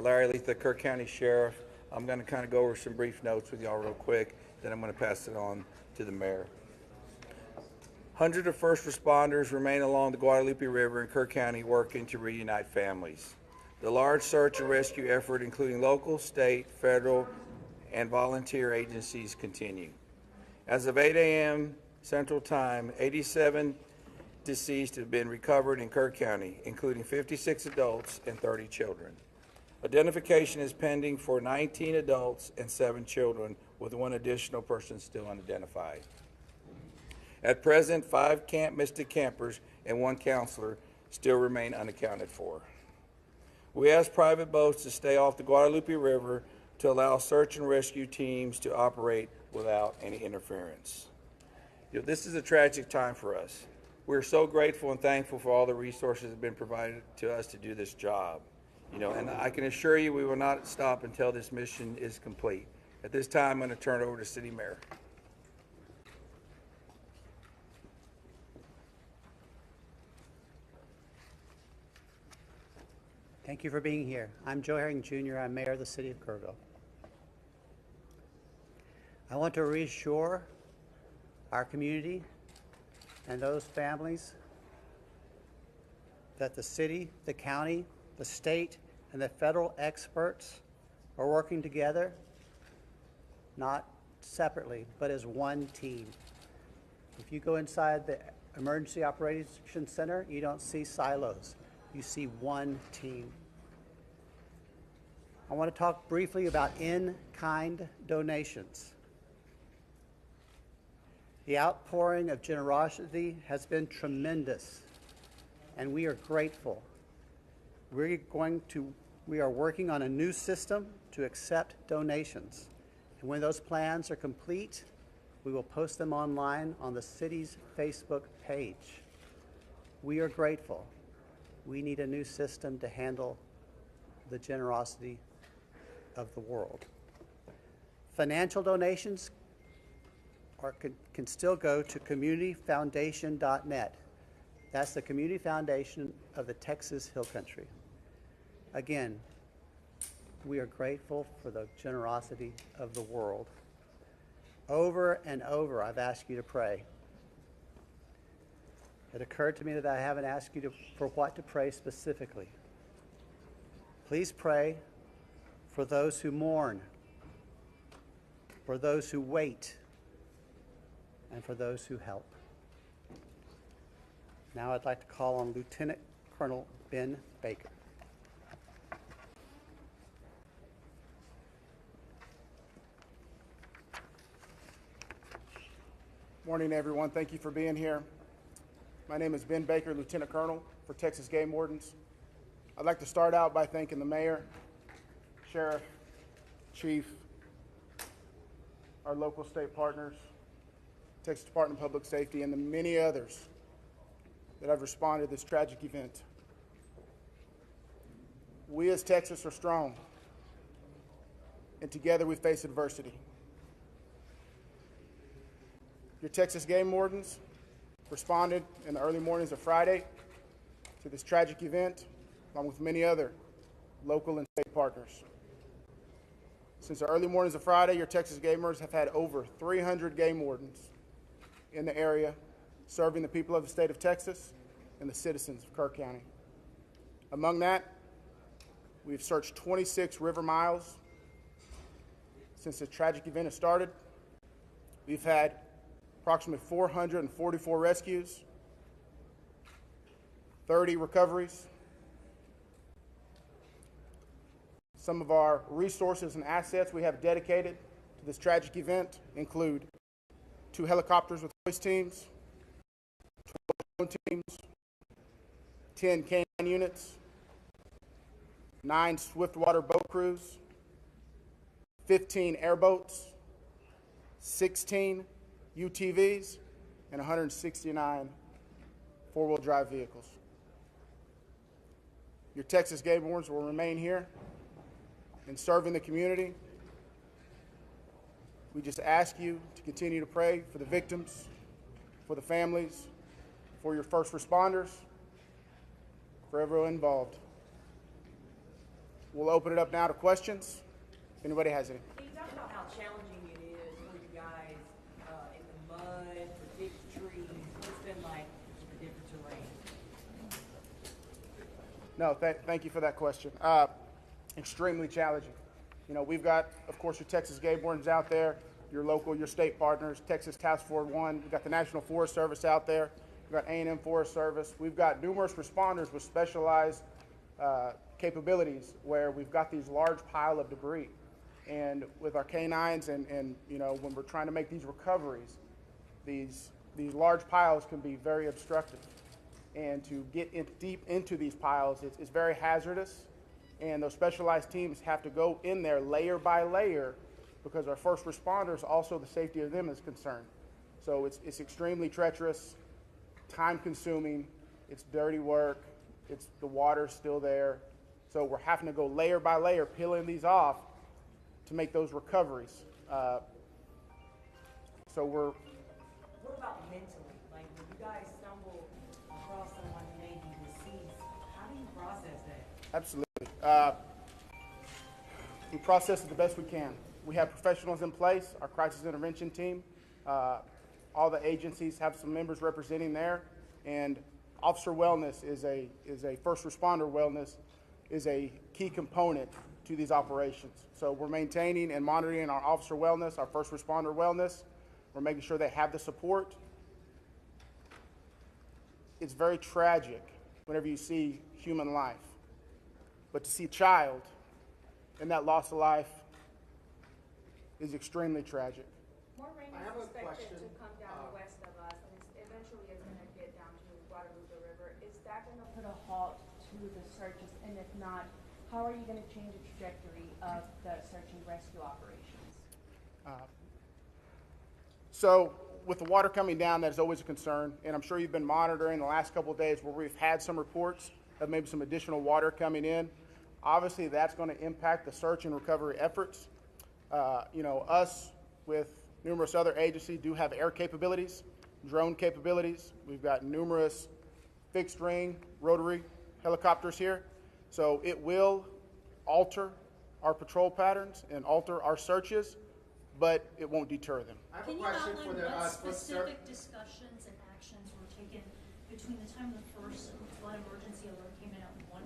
Larry Leith, the Kerr County Sheriff. I'm going to kind of go over some brief notes with y'all real quick, then I'm going to pass it on to the mayor. Hundreds of first responders remain along the Guadalupe River in Kerr County working to reunite families. The large search and rescue effort, including local, state, federal, and volunteer agencies, continue. As of 8 a.m. Central Time, 87 deceased have been recovered in Kerr County, including 56 adults and 30 children. Identification is pending for 19 adults and 7 children, with 1 additional person still unidentified. At present, 5 Camp Mystic campers and 1 counselor still remain unaccounted for. We ask private boats to stay off the Guadalupe River to allow search and rescue teams to operate without any interference. This is a tragic time for us. We're so grateful and thankful for all the resources that have been provided to us to do this job. And I can assure you we will not stop until this mission is complete. At this time, I'm going to turn it over to City Mayor. Thank you for being here. I'm Joe Herring Jr. I'm Mayor of the City of Kerrville. I want to reassure our community and those families that the city, the county, the state, and the federal experts are working together, not separately, but as one team. If you go inside the Emergency Operations Center, you don't see silos. You see one team. I want to talk briefly about in-kind donations. The outpouring of generosity has been tremendous, and we are grateful. We are working on a new system to accept donations, and when those plans are complete, we will post them online on the city's Facebook page. We are grateful. We need a new system to handle the generosity of the world. Financial donations can still go to communityfoundation.net. That's the Community Foundation of the Texas Hill Country. Again, we are grateful for the generosity of the world. Over and over, I've asked you to pray. It occurred to me that I haven't asked you for what to pray specifically. Please pray for those who mourn, for those who wait, and for those who help. Now I'd like to call on Lieutenant Colonel Ben Baker. Morning, everyone. Thank you for being here. My name is Ben Baker, Lieutenant Colonel for Texas Game Wardens. I'd like to start out by thanking the Mayor, Sheriff, Chief, our local state partners, Texas Department of Public Safety, and the many others that have responded to this tragic event. We as Texas are strong, and together we face adversity. Your Texas Game Wardens responded in the early mornings of Friday to this tragic event, along with many other local and state partners. Since the early mornings of Friday, your Texas Gamers have had over 300 game wardens in the area, serving the people of the state of Texas and the citizens of Kerr County. Among that, we've searched 26 river miles since the tragic event has started. We've had approximately 444 rescues, 30 recoveries. Some of our resources and assets we have dedicated to this tragic event include 2 helicopters with hoist teams, 12 drone teams, 10 canine units, 9 swiftwater boat crews, 15 airboats, 16 UTVs, and 169 four-wheel drive vehicles. Your Texas Game Wardens will remain here and serving the community. We just ask you to continue to pray for the victims, for the families, for your first responders, for everyone involved. We'll open it up now to questions. If anybody has any. Can you talk about how challenging it is for you guys in the mud, for big trees? What's it been like with the different terrain? No, thank you for that question. Extremely challenging. You know, we've got, of course, your Texas game wardens out there, your local, your state partners, Texas Task Force 1. We've got the National Forest Service out there. We've got A&M Forest Service. We've got numerous responders with specialized capabilities where we've got these large pile of debris. And with our canines and you know, when we're trying to make these recoveries, these large piles can be very obstructive. And to get deep into these piles, it's very hazardous. And those specialized teams have to go in there layer by layer because our first responders, also the safety of them is concerned. So it's extremely treacherous, time consuming, it's dirty work, the water's still there. So we're having to go layer by layer, peeling these off to make those recoveries. So we're... What about mentally? Like when you guys stumble across someone who may be deceased, how do you process that? Absolutely. We process it the best we can. We have professionals in place, our crisis intervention team. All the agencies have some members representing there, and officer wellness is a first responder wellness is a key component to these operations. So we're maintaining and monitoring our officer wellness, our first responder wellness. We're making sure they have the support. It's very tragic whenever you see human life. But to see a child and that loss of life is extremely tragic. More rain is expected to come down west of us, and eventually it's going to get down to Guadalupe River. Is that going to put a halt to the searches? And if not, how are you going to change the trajectory of the search and rescue operations? So with the water coming down, that is always a concern, and I'm sure you've been monitoring the last couple of days where we've had some reports of maybe some additional water coming in. Obviously, that's going to impact the search and recovery efforts. You know, us with numerous other agencies do have air capabilities, drone capabilities. We've got numerous fixed wing, rotary helicopters here. So it will alter our patrol patterns and alter our searches, but it won't deter them. I have a question for the specific discussions and actions were taken between the time the first flood emergency alert came in at 1:14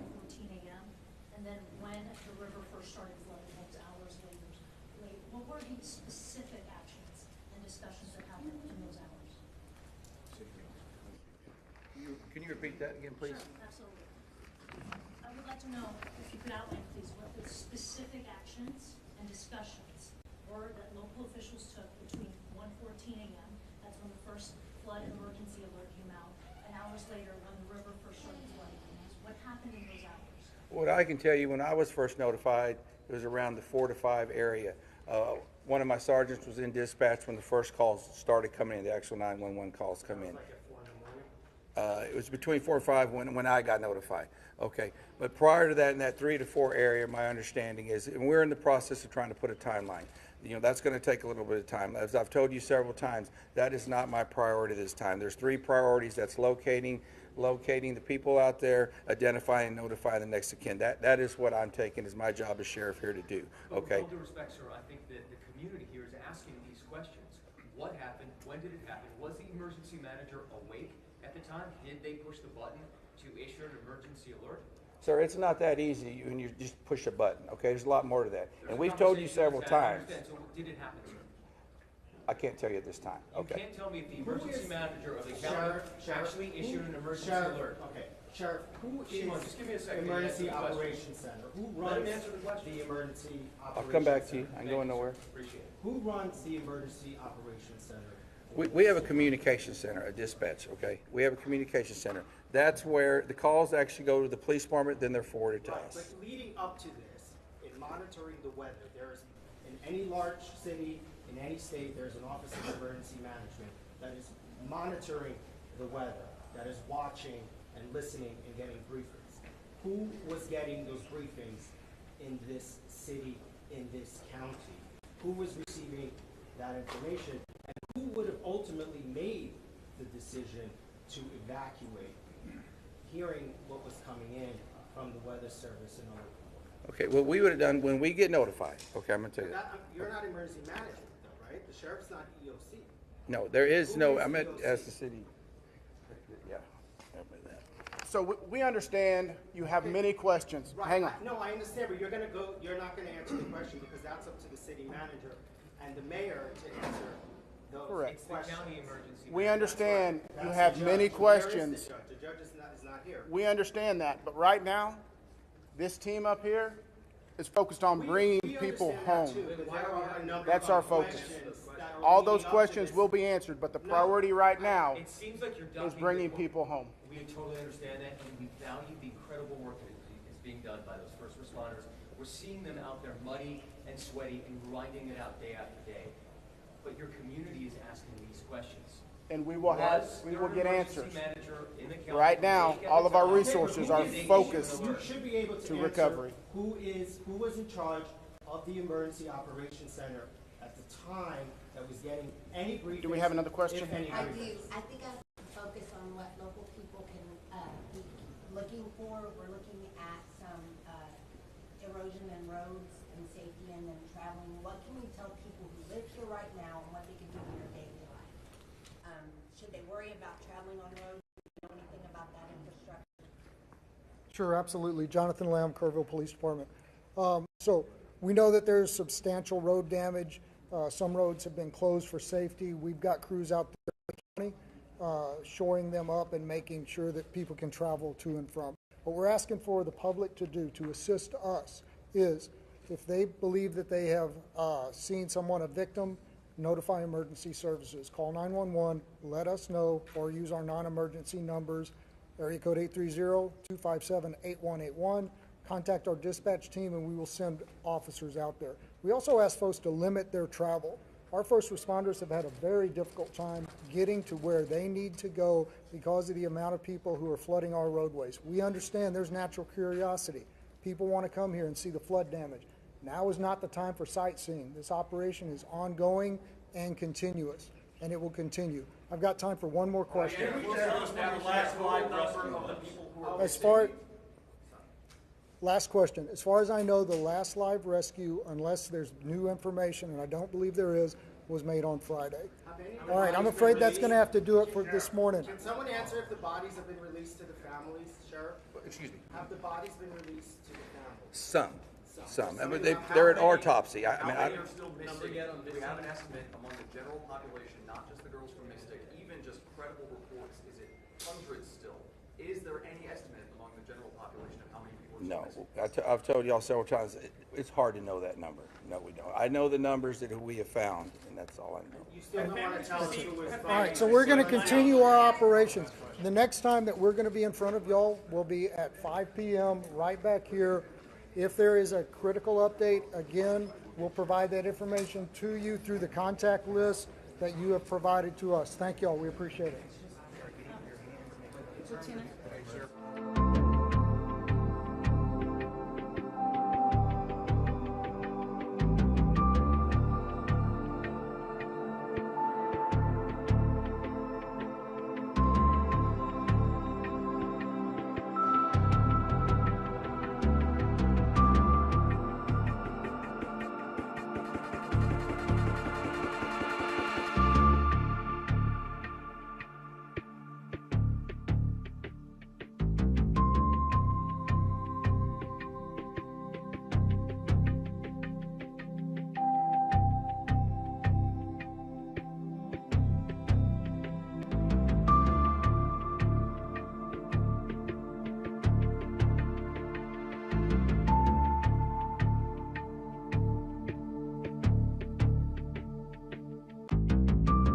a.m. and then when the river first started flooding, those hours later. What were the specific actions and discussions that happened in those hours? Can you repeat that again, please? Sure, absolutely. I would like to know if you could outline, please, what the specific actions and discussions were that local officials took between 1:14 a.m., that's when the first flood emergency alert came out, and hours later when the river first started flooding. What happened in those hours? What I can tell you, when I was first notified, it was around the 4 to 5 area. One of my sergeants was in dispatch when the first calls started coming in, the actual 911 calls come in. It was between 4 and 5 when I got notified. Okay, but prior to that, in that 3 to 4 area, my understanding is, and we're in the process of trying to put a timeline. You know, that's going to take a little bit of time. As I've told you several times, that is not my priority this time. There's 3 priorities. That's locating the people out there, identifying and notifying the next of kin. That is what I'm taking as my job as sheriff here to do. Okay. With all due respect, sir, I think that the community here is asking these questions. What happened? When did it happen? Was the emergency manager awake at the time? Did they push the button to issue an emergency alert? Sir, it's not that easy when you just push a button, okay? There's a lot more to that. And we've told you several times. So did it happen, sir? I can't tell you at this time. You Okay. can't tell me if the emergency manager of the county actually issued an emergency alert. Okay, Sheriff, who Shimon, is just give me a second. Emergency Answer the question. Operations Center? Who Let runs him answer the question. the Emergency Operations Center? I'll come back to you. I ain't Thank going you, sir. nowhere. Appreciate it. Who runs the Emergency Operations Center? We have a communication center, a dispatch, okay? We have a communication center. That's where the calls actually go to the police department, then they're forwarded to Right, us. but leading up to this, in monitoring the weather, there's, in any large city, in any state, there's an Office of Emergency Management that is monitoring the weather, that is watching and listening and getting briefings. Who was getting those briefings in this city, in this county? Who was receiving that information? And who would have ultimately made the decision to evacuate, hearing what was coming in from the Weather Service and other people? Okay, what we would have done when we get notified, okay, I'm gonna tell you that. You're not emergency management though, right? The sheriff's not EOC. No, there is Who no, is I meant EOC? as the city, yeah, help me with that. So we understand you have many questions. Right. Hang on. No, I understand, but you're not gonna answer the question because that's up to the city manager and the mayor to answer those Correct. It's the questions. county emergency. We management. understand you That's have the many judge. Where is the questions. judge? The judge is not here. We understand that, but right now, this team up here is focused on bringing We people understand that home. too, but there are a number That's of our focus. questions that are All leading those up to questions this. will be answered, but the No. priority right now It seems like you're is ducking bringing the- people home. We totally understand that, and we value the incredible work that is being done by those first responders. We're seeing them out there muddy and sweaty and grinding it out day after day. But your community is asking these questions. And we will Was we there will an get emergency answers. manager in the county Right now, awake at all the of our time? resources are Did they issue focused an You alert? should be able to to answer recovery. who was in charge of the emergency operations center at the time that was getting any briefings. Do we have another question? If any I do. briefings. I think I focus on what local people can be looking for. We're looking at some erosion in roads and safety and then traveling. What can we tell people who live here right now and what they can do in their daily life? Should they worry about traveling on roads? Do you know anything about that infrastructure? Sure, absolutely. Jonathan Lamb, Kerrville Police Department. So we know that there's substantial road damage. Some roads have been closed for safety. We've got crews out there in the county, shoring them up and making sure that people can travel to and from. What we're asking for the public to do to assist us is if they believe that they have seen someone, a victim, notify emergency services. Call 911, let us know, or use our non-emergency numbers, area code 830-257-8181. Contact our dispatch team and we will send officers out there. We also ask folks to limit their travel. Our first responders have had a very difficult time getting to where they need to go because of the amount of people who are flooding our roadways. We understand there's natural curiosity. People want to come here and see the flood damage. Now is not the time for sightseeing. This operation is ongoing and continuous, and it will continue. I've got time for one more question. Last question. As far as I know, the last live rescue, unless there's new information, and I don't believe there is, was made on Friday. All right, I'm afraid that's going to have to do it for this morning. Can someone answer if the bodies have been released to the families, Sheriff? Excuse me. Have the bodies been released to the families? Some. I mean, they're at autopsy. I mean, How many are still missing? We have an estimate among the general population, not just the girls from Mystic, even just credible reports. Is it hundreds still? Is there any estimate among the general population of how many people are still missing? I've told y'all several times, it's hard to know that number. No, we don't. I know the numbers that we have found, and that's all I know. You still don't want to tell us who was All right, so we're going to continue our operations. The next time that we're going to be in front of y'all will be at 5 p.m. right back here. If there is a critical update, again, we'll provide that information to you through the contact list that you have provided to us. Thank y'all. We appreciate it. Lieutenant?